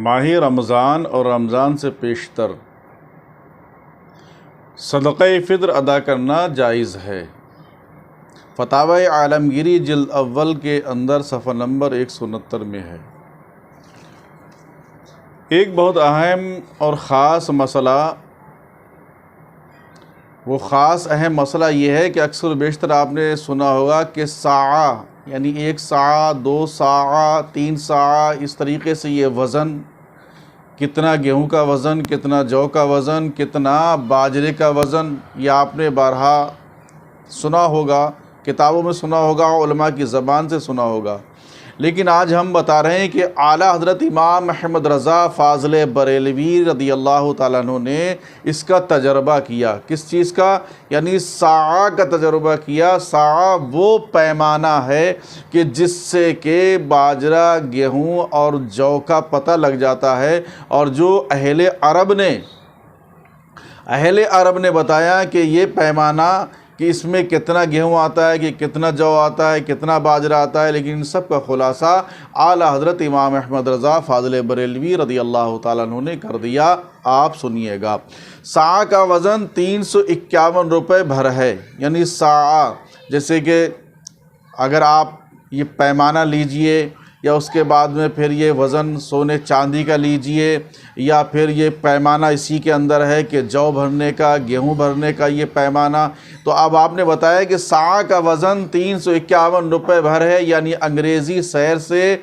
ماہ رمضان اور رمضان سے پیشتر صدقہ فطر ادا کرنا جائز ہے۔ فتاوی عالمگیری جلد اول کے اندر صفحہ نمبر 169 میں ہے۔ ایک بہت اہم اور خاص مسئلہ، وہ خاص اہم مسئلہ یہ ہے کہ اکثر و بیشتر آپ نے سنا ہوگا کہ ساعہ یعنی 1 ساعہ 2 ساعہ 3 ساعہ، اس طریقے سے یہ وزن، کتنا گیہوں کا وزن، کتنا جو کا وزن، کتنا باجرے کا وزن، یہ آپ نے بارہا سنا ہوگا، کتابوں میں سنا ہوگا، علماء کی زبان سے سنا ہوگا۔ لیکن آج ہم بتا رہے ہیں کہ اعلیٰ حضرت امام محمد رضا فاضل بریلوی رضی اللہ تعالیٰ عنہ نے اس کا تجربہ کیا۔ کس چیز کا؟ یعنی ساعہ کا تجربہ کیا۔ ساعہ وہ پیمانہ ہے کہ جس سے کہ باجرہ، گیہوں اور جو کا پتہ لگ جاتا ہے، اور جو اہل عرب نے بتایا کہ یہ پیمانہ کہ اس میں کتنا گیہوں آتا ہے، کہ کتنا جو آتا ہے، کتنا باجرہ آتا ہے، لیکن ان سب کا خلاصہ اعلیٰ حضرت امام احمد رضا فاضل بریلوی رضی اللہ تعالیٰ عنہ نے کر دیا۔ آپ سنیے گا، ساعہ کا وزن 351 روپے بھر ہے۔ یعنی ساعہ، جیسے کہ اگر آپ یہ پیمانہ لیجئے، یا اس کے بعد میں پھر یہ وزن سونے چاندی کا لیجئے، یا پھر یہ پیمانہ اسی کے اندر ہے کہ جو بھرنے کا، گیہوں بھرنے کا یہ پیمانہ، تو اب آپ نے بتایا کہ ساعہ کا وزن 351 روپے بھر ہے۔ یعنی انگریزی سیر سے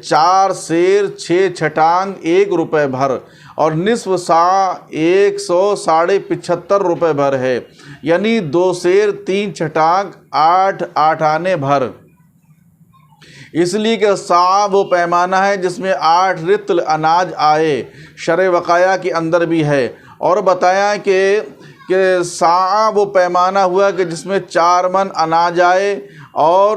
4 سیر 6 چھٹانگ 1 روپے بھر، اور نصف ساعہ 175 روپے بھر ہے۔ یعنی 2 سیر 3 چھٹانگ 8 آٹھانے بھر۔ اس لیے کہ ساعہ وہ پیمانہ ہے جس میں 8 رطل اناج آئے، شرح وقایہ کے اندر بھی ہے۔ اور بتایا کہ ساعہ وہ پیمانہ ہوا کہ جس میں 4 من اناج آئے، اور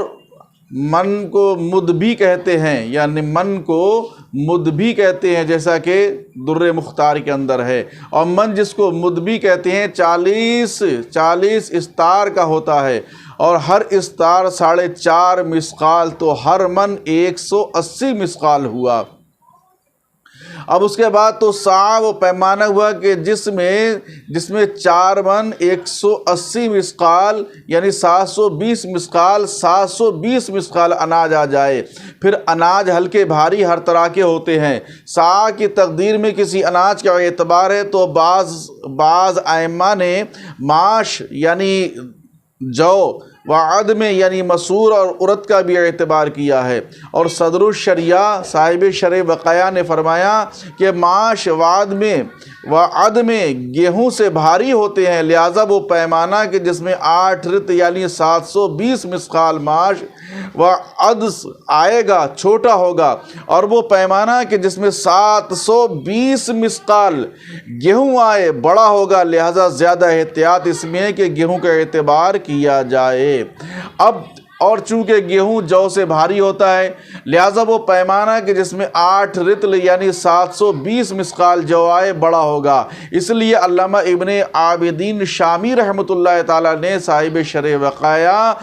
من کو مد بھی کہتے ہیں، یعنی من کو مد بھی کہتے ہیں، جیسا کہ در مختار کے اندر ہے۔ اور من جس کو مد بھی کہتے ہیں 40 استار کا ہوتا ہے، اور ہر استار 4.5 مسقال، تو ہر من 180 مسقال ہوا۔ اب اس کے بعد تو ساعہ وہ پیمانہ ہوا کہ جس میں 4 من 180 مسقال، یعنی 720 مسقال، 720 مسقال اناج آ جائے۔ پھر اناج ہلکے بھاری ہر طرح کے ہوتے ہیں۔ ساعہ کی تقدیر میں کسی اناج کا اعتبار ہے تو بعض ائمہ نے معاش یعنی جو و عدم یعنی مسور اور ارد کا بھی اعتبار کیا ہے۔ اور صدر الشریعہ صاحب شرح وقایہ نے فرمایا کہ معاش و عدم گیہوں سے بھاری ہوتے ہیں، لہذا وہ پیمانہ کہ جس میں 8 رت یعنی 720 مسقال معاش و عدس آئے گا چھوٹا ہوگا، اور وہ پیمانہ کہ جس میں 720 مسقال گیہوں آئے بڑا ہوگا، لہذا زیادہ احتیاط اس میں ہے کہ گیہوں کا اعتبار کیا جائے۔ اب اور چونکہ گیہوں جو سے بھاری ہوتا ہے، لہذا وہ پیمانہ کہ جس میں 8 رطل یعنی 720 مسقال جو آئے بڑا ہوگا۔ اس لیے علامہ ابن عابدین شامی رحمۃ اللہ تعالیٰ نے صاحب شرح وقایہ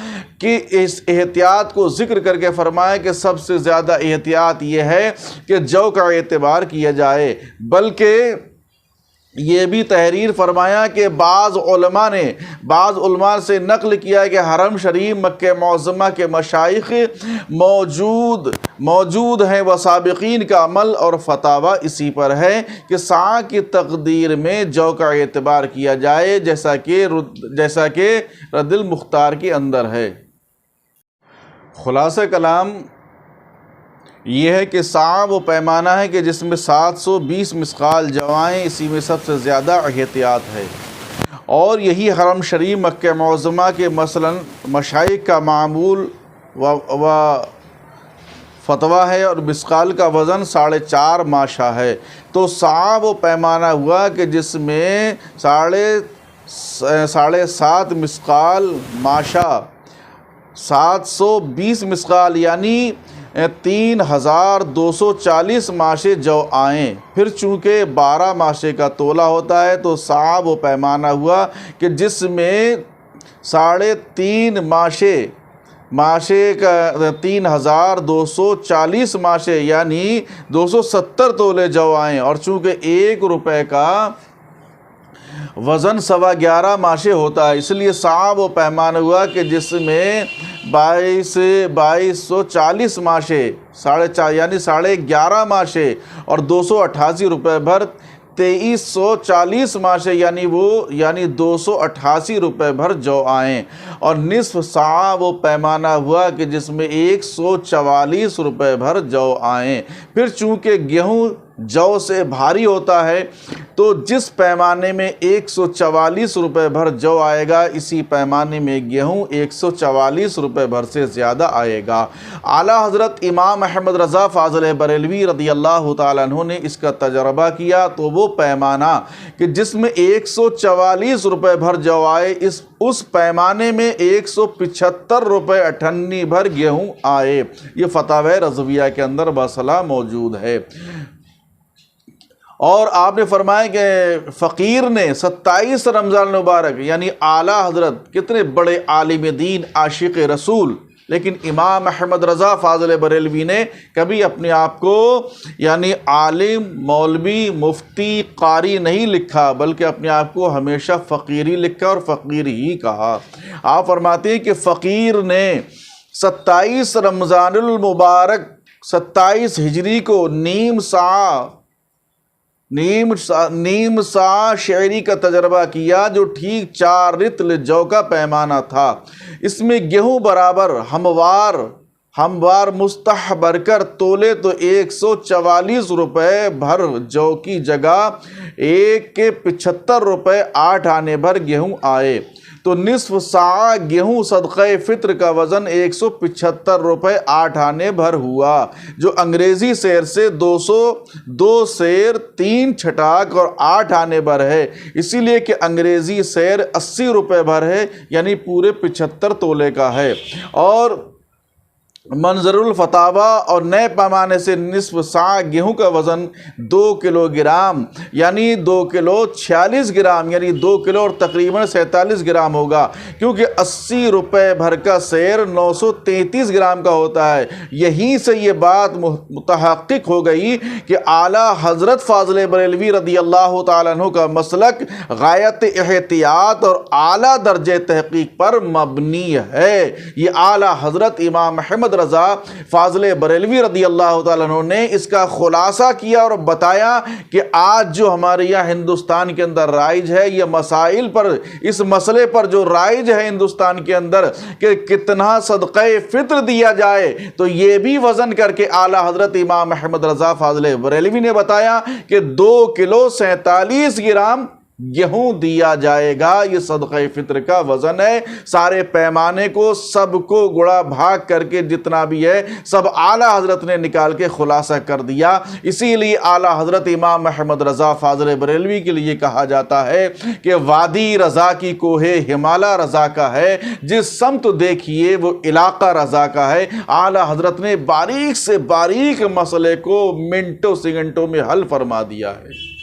کی اس احتیاط کو ذکر کر کے فرمایا کہ سب سے زیادہ احتیاط یہ ہے کہ جو کا اعتبار کیا جائے۔ بلکہ یہ بھی تحریر فرمایا کہ بعض علماء سے نقل کیا کہ حرم شریف مکہ معظمہ کے مشائخ موجود ہیں، و سابقین کا عمل اور فتاوی اسی پر ہے کہ ساعہ کی تقدیر میں جو کا اعتبار کیا جائے، جیسا کہ رد المختار کے اندر ہے۔ خلاصہ کلام یہ ہے کہ ساعہ وہ پیمانہ ہے کہ جس میں 720 مسقال جو آئیں، اسی میں سب سے زیادہ احتیاط ہے۔ اور یہی حرم شریف مکہ معظمہ کے مثلا مشائخ کا معمول و فتویٰ ہے، اور مسقال کا وزن 4.5 ماشا ہے۔ تو ساعہ وہ پیمانہ ہوا کہ جس میں 7.5 مسقال ماشا، 720 مسقال یعنی 3240 ماشے جو آئیں۔ پھر چونکہ 12 ماشے کا تولہ ہوتا ہے تو ساعہ وہ پیمانہ ہوا کہ جس میں 3.5 ماشے ماشے کا 3240 ماشے یعنی 270 تولے جو آئیں، اور چونکہ 1 روپے کا وزن 11.25 ماشے ہوتا ہے، اس لیے صاع و پیمانہ ہوا کہ جس میں 2240 ماشے یعنی 11.5 ماشے اور 288 روپے بھر 2340 ماشے یعنی 288 روپے بھر جو آئیں، اور نصف صاع وہ پیمانہ ہوا کہ جس میں 144 روپے بھر جو آئیں۔ پھر چونکہ گیہوں جو سے بھاری ہوتا ہے تو جس پیمانے میں 144 روپے بھر جو آئے گا، اسی پیمانے میں گیہوں 144 روپے بھر سے زیادہ آئے گا۔ اعلیٰ حضرت امام احمد رضا فاضل بریلوی رضی اللہ تعالیٰ عنہ نے اس کا تجربہ کیا تو وہ پیمانہ کہ جس میں 144 روپے بھر جو آئے، اس پیمانے میں 175 روپے 98 بھر گیہوں آئے۔ یہ فتاوی رضویہ کے اندر مسئلہ موجود ہے۔ اور آپ نے فرمایا کہ فقیر نے 27 رمضان المبارک یعنی اعلیٰ حضرت کتنے بڑے عالم دین عاشق رسول، لیکن امام احمد رضا فاضل بریلوی نے کبھی اپنے آپ کو یعنی عالم، مولوی، مفتی، قاری نہیں لکھا، بلکہ اپنے آپ کو ہمیشہ فقیری لکھا اور فقیر ہی کہا۔ آپ فرماتے ہیں کہ فقیر نے 27 رمضان المبارک 27 ہجری کو نیم سا شعری کا تجربہ کیا، جو ٹھیک 4 رطل جو کا پیمانہ تھا۔ اس میں گیہوں برابر ہموار مستح بر کر تولے تو 144 روپے بھر جو کی جگہ 1 کے 75 روپے 8 آنے بھر گیہوں آئے، تو نصف ساع گیہوں صدقہ فطر کا وزن 175 روپے 8 آنے بھر ہوا، جو انگریزی سیر سے 202 سیر 3 چھٹاک اور 8 آنے بھر ہے، اسی لیے کہ انگریزی سیر 80 روپے بھر ہے یعنی پورے 75 تولے کا ہے۔ اور منظر الفتاوی اور نئے پیمانے سے نصف ساع گیہوں کا وزن 2 کلو گرام یعنی 2 کلو 46 گرام یعنی 2 کلو اور تقریباً 47 گرام ہوگا، کیونکہ 80 روپے بھر کا سیر 933 گرام کا ہوتا ہے۔ یہیں سے یہ بات متحقق ہو گئی کہ اعلیٰ حضرت فاضل بریلوی رضی اللہ تعالیٰ عنہ کا مسلک غایت احتیاط اور اعلیٰ درجے تحقیق پر مبنی ہے۔ یہ اعلیٰ حضرت امام احمد رضا فاضل بریلوی رضی اللہ تعالیٰ عنہ نے اس کا خلاصہ کیا اور بتایا کہ آج جو ہمارے یہاں ہندوستان کے اندر رائج ہے، یہ مسائل پر، اس مسئلے پر جو رائج ہے ہندوستان کے اندر کہ کتنا صدقہ فطر دیا جائے، تو یہ بھی وزن کر کے اعلیٰ حضرت امام احمد رضا فاضل بریلوی نے بتایا کہ 2 کلو 47 گرام گیہوں دیا جائے گا۔ یہ صدقہ فطر کا وزن ہے۔ سارے پیمانے کو سب کو گڑا بھاگ کر کے جتنا بھی ہے سب اعلیٰ حضرت نے نکال کے خلاصہ کر دیا۔ اسی لیے اعلیٰ حضرت امام احمد رضا فاضل بریلوی کے لیے کہا جاتا ہے کہ وادی رضا کی کوہ ہمالا رضا کا ہے، جس سمت دیکھیے وہ علاقہ رضا کا ہے۔ اعلیٰ حضرت نے باریک سے باریک مسئلے کو منٹوں سیکنڈوں میں حل فرما دیا ہے۔